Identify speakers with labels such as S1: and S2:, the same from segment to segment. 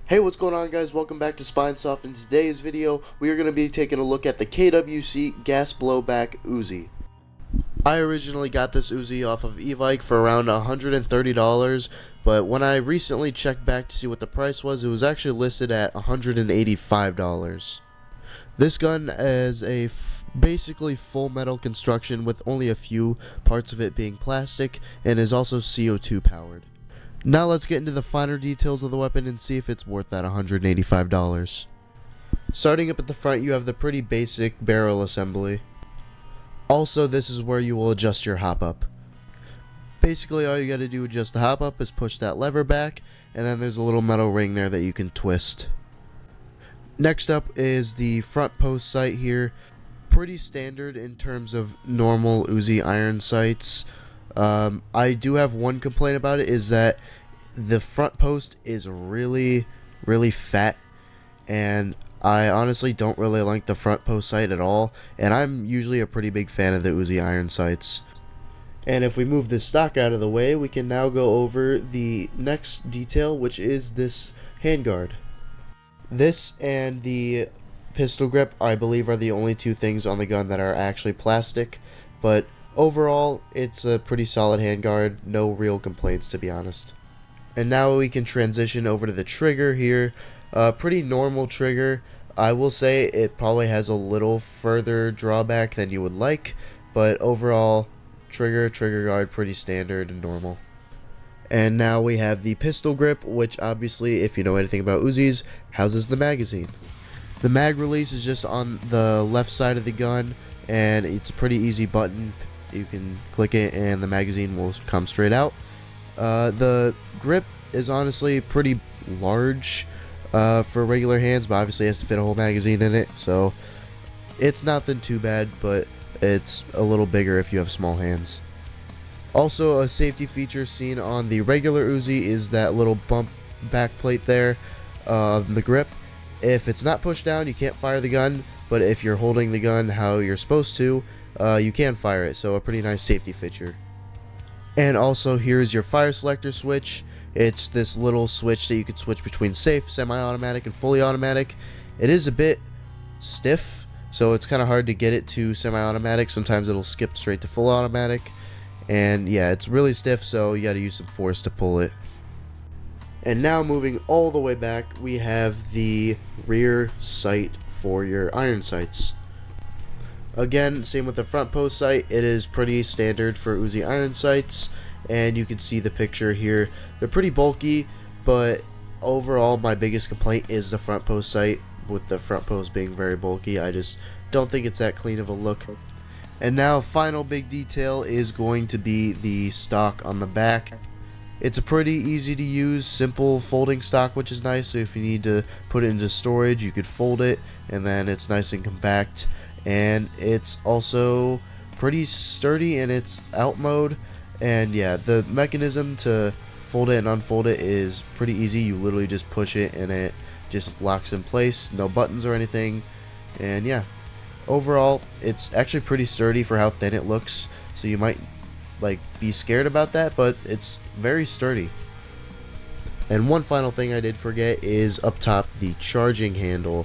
S1: Hey, what's going on, guys? Welcome back to Spine Soft. In today's video, we are going to be taking a look at the KWC Gas Blowback Uzi. I originally got this Uzi off of e-Vike for around $130, but when I recently checked back to see what the price was, it was actually listed at $185. This gun is a basically full metal construction with only a few parts of it being plastic, and is also CO2 powered. Now let's get into the finer details of the weapon and see if it's worth that $185. Starting up at the front, you have the pretty basic barrel assembly. Also, this is where you will adjust your hop up. Basically, all you gotta do to adjust the hop up is push that lever back, and then there's a little metal ring there that you can twist. Next up is the front post sight here. Pretty standard in terms of normal Uzi iron sights. I do have one complaint about it, is that the front post is really fat, and I honestly don't really like the front post sight at all, and I'm usually a pretty big fan of the Uzi iron sights. And if we move this stock out of the way, we can now go over the next detail, which is this handguard. This and the pistol grip, I believe, are the only two things on the gun that are actually plastic, but overall, it's a pretty solid handguard, no real complaints, to be honest. And now we can transition over to the trigger here. Pretty normal trigger. I will say it probably has a little further drawback than you would like, but overall, trigger guard, pretty standard and normal. And now we have the pistol grip, which obviously, if you know anything about Uzis, houses the magazine. The mag release is just on the left side of the gun, and it's a pretty easy button. You can click it and the magazine will come straight out. The grip is honestly pretty large for regular hands, but obviously it has to fit a whole magazine in it, so it's nothing too bad, but it's a little bigger if you have small hands. Also, a safety feature seen on the regular Uzi is that little bump back plate there on the grip. If it's not pushed down, you can't fire the gun, but if you're holding the gun how you're supposed to, you can fire it, so a pretty nice safety feature. And also, here's your fire selector switch. It's this little switch that you can switch between safe, semi-automatic, and fully automatic. It is a bit stiff, so it's kind of hard to get it to semi-automatic. Sometimes it'll skip straight to full automatic, and yeah, it's really stiff, so you gotta use some force to pull it. And now moving all the way back, we have the rear sight for your iron sights. Again, same with the front post sight, it is pretty standard for Uzi iron sights, and you can see the picture here. They're pretty bulky, but overall my biggest complaint is the front post sight, with the front post being very bulky. I just don't think it's that clean of a look. And now, final big detail is going to be the stock on the back. It's a pretty easy to use, simple folding stock, which is nice, so if you need to put it into storage, you could fold it, and then it's nice and compact. And it's also pretty sturdy in its out mode, and yeah, the mechanism to fold it and unfold it is pretty easy. You literally just push it and it just locks in place, no buttons or anything. And yeah, overall it's actually pretty sturdy for how thin it looks, so you might be scared about that, but it's very sturdy. And one final thing I did forget is up top, the charging handle.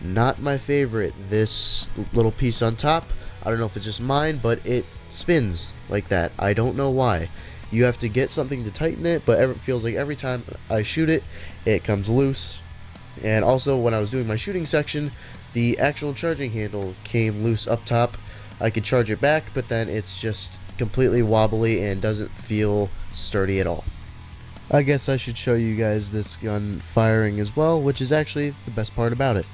S1: Not my favorite. This little piece on top, I don't know if it's just mine, but it spins like that. I don't know why. You have to get something to tighten it, but it feels like every time I shoot it, it comes loose. And also, when I was doing my shooting section, the actual charging handle came loose up top. I could charge it back, but then it's just completely wobbly and doesn't feel sturdy at all. I guess I should show you guys this gun firing as well, which is actually the best part about it.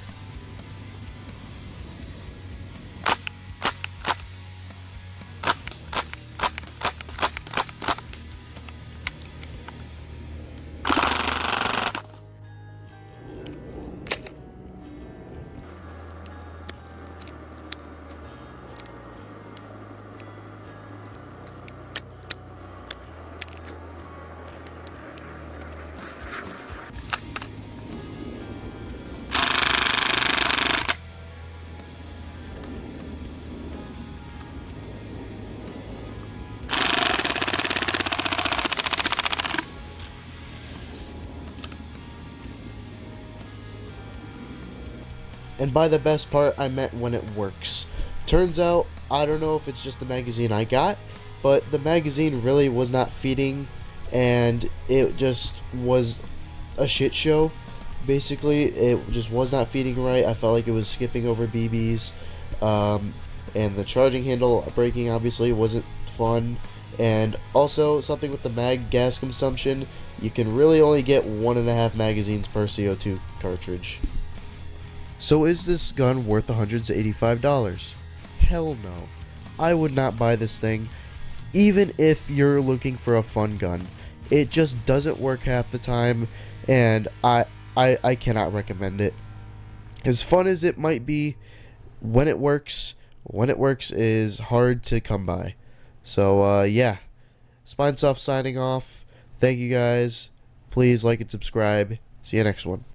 S1: And by the best part, I meant when it works. Turns out, I don't know if it's just the magazine I got, but the magazine really was not feeding, and it just was a shit show. Basically, it just was not feeding right. I felt like it was skipping over BBs, and the charging handle breaking obviously wasn't fun. And also, something with the mag gas consumption, you can really only get 1.5 magazines per CO2 cartridge. So is this gun worth $185? Hell no. I would not buy this thing, even if you're looking for a fun gun. It just doesn't work half the time, and I cannot recommend it. As fun as it might be, when it works is hard to come by. So, yeah. Spinesoft signing off. Thank you guys. Please like and subscribe. See you next one.